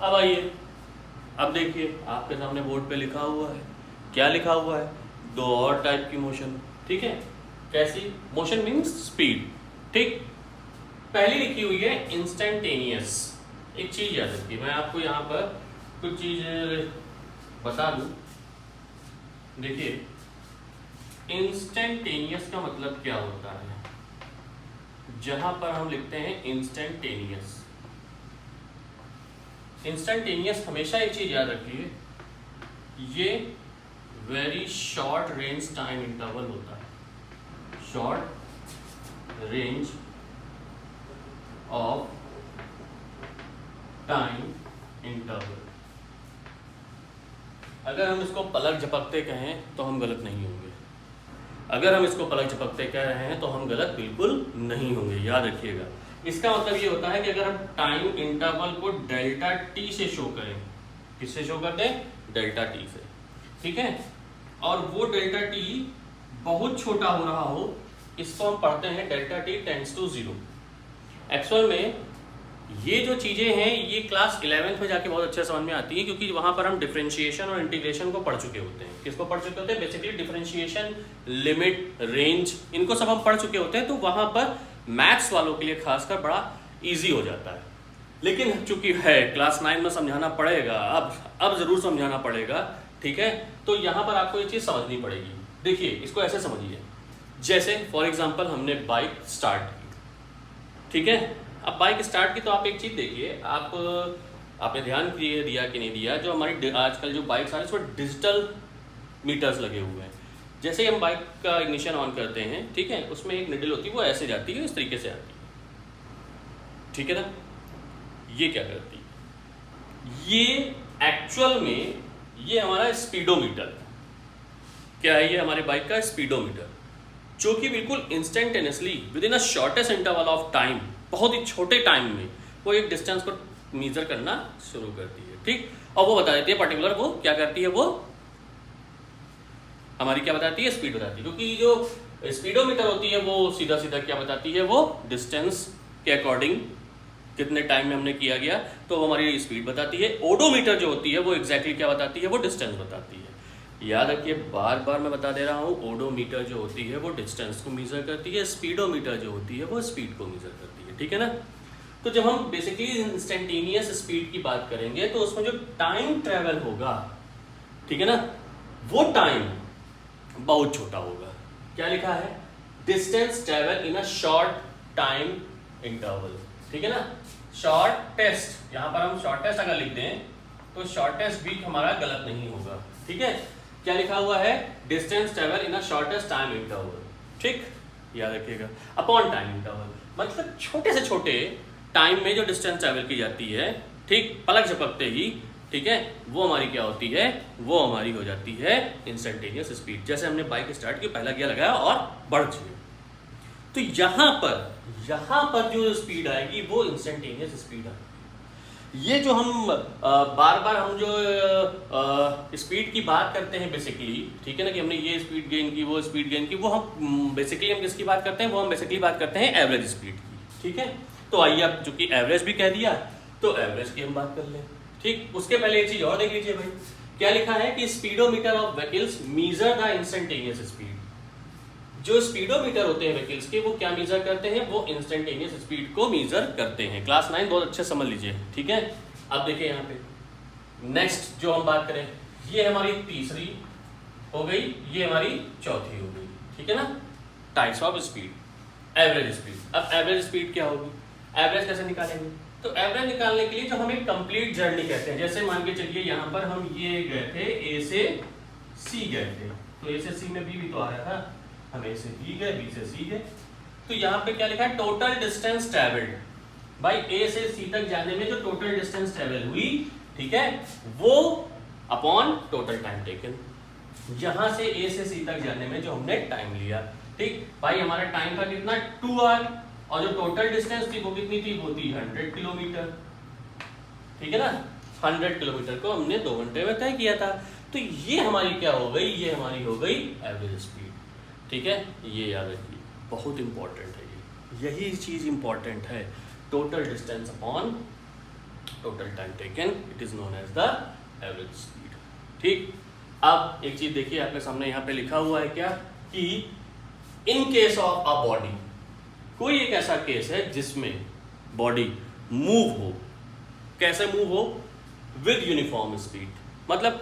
अब आइए, अब देखिए आपके सामने बोर्ड पे लिखा हुआ है, क्या लिखा हुआ है, दो और टाइप की मोशन। ठीक है, कैसी मोशन मीन्स स्पीड। ठीक, पहली लिखी हुई है इंस्टेंटेनियस। एक चीज याद रखिए, मैं आपको यहाँ पर कुछ चीज बता दूं। देखिए इंस्टेंटेनियस का मतलब क्या होता है। जहां पर हम लिखते हैं इंस्टेंटेनियस, इंस्टेंटेनियस हमेशा एक चीज याद रखिए, ये very short range time interval होता है। Short range of time interval. अगर हम इसको पलक झपकते कहें तो हम गलत नहीं होंगे, अगर हम इसको पलक झपकते कह रहे हैं तो हम गलत बिल्कुल नहीं होंगे, याद रखिएगा। इसका मतलब ये होता है कि अगर हम टाइम इंटरवल को डेल्टा टी से शो करें, किससे शो कर दें, डेल्टा टी से, ठीक है, और वो डेल्टा टी बहुत छोटा हो रहा हो, इसको हम पढ़ते हैं delta T tends to 0। Actual में ये जो चीजें हैं ये क्लास 11th में जाके बहुत अच्छे समझ में आती है, क्योंकि वहां पर हम डिफरेंशिएशन और इंटीग्रेशन को पढ़ चुके होते हैं। किसको पढ़ चुके होते हैं, बेसिकली डिफरेंशिएशन, लिमिट, रेंज, इनको सब हम पढ़ चुके होते हैं। तो वहां पर मैथ्स वालों के लिए खासकर बड़ा इजी हो जाता है। लेकिन चूंकि है क्लास 9 में समझाना पड़ेगा, अब जरूर समझाना पड़ेगा, ठीक है। तो यहाँ पर आपको ये चीज समझनी पड़ेगी। देखिए इसको ऐसे समझिए, जैसे फॉर एग्जाम्पल हमने बाइक स्टार्ट की, ठीक है। अब बाइक स्टार्ट की तो आप एक चीज देखिए, आपने ध्यान दिया कि नहीं दिया, जो हमारी आजकल जो बाइक्स आ रही है उसमें डिजिटल मीटर्स लगे हुए हैं। जैसे ही हम बाइक का इग्निशन ऑन करते हैं, ठीक है, उसमें एक निडल होती है, वो ऐसे जाती है, इस तरीके से आती है, ठीक है ना। ये क्या करती है, ये एक्चुअल में ये हमारा स्पीडोमीटर, क्या है, ये हमारे बाइक का स्पीडोमीटर, जो कि बिल्कुल instantaneously with in a shortest interval of time, बहुत ही छोटे टाइम में वो एक डिस्टेंस को मेजर करना शुरू करती है, ठीक। और वो बता देती है पर्टिकुलर, वो क्या करती है, वो हमारी क्या बताती है, स्पीड बताती है। क्योंकि जो स्पीडोमीटर होती है वो सीधा सीधा क्या बताती है, वो डिस्टेंस के अकॉर्डिंग कितने टाइम में हमने किया गया, तो वो हमारी स्पीड बताती है। ओडोमीटर जो होती है वो एग्जैक्टली क्या बताती है, वो डिस्टेंस बताती है। याद रखिए, बार बार मैं बता दे रहा हूँ, ओडोमीटर जो होती है वो डिस्टेंस को मेजर करती है, स्पीडोमीटर जो होती है वो स्पीड को मेजर करती है, ठीक है ना। तो जब हम बेसिकली इंस्टेंटेनियस स्पीड की बात करेंगे तो उसमें जो टाइम ट्रेवल होगा, ठीक है ना, वो टाइम बहुत छोटा होगा। क्या लिखा है, distance travel in a short time interval, ठीक है ना। शॉर्टेस्ट, यहां पर हम शॉर्टेस्ट अगर लिख दें तो शॉर्टेस्ट भी हमारा गलत नहीं होगा, ठीक है। क्या लिखा हुआ है, distance travel in a shortest time interval, ठीक, याद रखिएगा। अपॉन टाइम इंटरवल मतलब छोटे से छोटे टाइम में जो डिस्टेंस ट्रेवल की जाती है, ठीक, पलक झपकते ही, ठीक है, वो हमारी क्या होती है, वो हमारी हो जाती है इंस्टेंटेनियस स्पीड। जैसे हमने बाइक स्टार्ट की, पहला गियर लगाया और बढ़ गई, तो यहां पर जो स्पीड आएगी वो इंस्टेंटेनियस स्पीड आएगी। ये जो हम बार बार हम जो स्पीड की बात करते हैं बेसिकली, ठीक है ना, कि हमने ये स्पीड गेन की, वो स्पीड गेन की, वो हम बेसिकली हम किसकी बात करते हैं, वो हम बेसिकली बात करते हैं एवरेज स्पीड की, ठीक है। तो आइए, अब चूंकि एवरेज भी कह दिया तो एवरेज की हम बात कर लें, ठीक। उसके पहले एक चीज और देख लीजिए भाई, क्या लिखा है कि speedometer of vehicles measure the instantaneous speed. जो स्पीडोमीटर होते हैं व्हीकल्स के, वो क्या मेजर करते हैं, वो इंस्टेंटेनियस स्पीड को मेजर करते हैं। क्लास 9 बहुत अच्छे समझ लीजिए, ठीक है। अब देखिए यहाँ पे नेक्स्ट जो हम बात करें, ये हमारी तीसरी हो गई, ये हमारी चौथी हो गई, ठीक है ना। Types of speed, average speed. अब एवरेज स्पीड क्या होगी, एवरेज कैसे निकालेंगे, तो एवरेज निकालने के लिए जो हम एक कंप्लीट जर्नी कहते हैं, जैसे मान के चलिए यहाँ पर हम ये गए थे, ए से सी गए थे, तो ए से सी में बी भी तो आ रहा था, हम ए से बी गए, बी से सी गए, तो यहाँ पे क्या लिखा है, टोटल डिस्टेंस ट्रेवल्ड, भाई ए से सी तक जाने में जो टोटल डिस्टेंस ट्रेवल हुई, ठीक है, वो अपॉन टोटल टाइम टेकन। यहां से ए से सी तक जाने में जो हमने टाइम लिया, ठीक, भाई हमारा टाइम था कितना, 2 आवर, और जो टोटल डिस्टेंस थी वो कितनी थी, वो थी 100 किलोमीटर, ठीक है ना। 100 किलोमीटर को हमने 2 घंटे में तय किया था। तो ये हमारी क्या हो गई, ये हमारी हो गई एवरेज स्पीड, ठीक है। ये याद रखिए, बहुत इंपॉर्टेंट है, यही चीज इंपॉर्टेंट है, total distance upon total time taken, it is known as the average speed. ठीक, अब एक चीज देखिए आपके सामने यहाँ पे लिखा हुआ है क्या कि in case of a body, कोई एक ऐसा केस है जिसमें बॉडी मूव हो, कैसे मूव हो, विद यूनिफॉर्म स्पीड, मतलब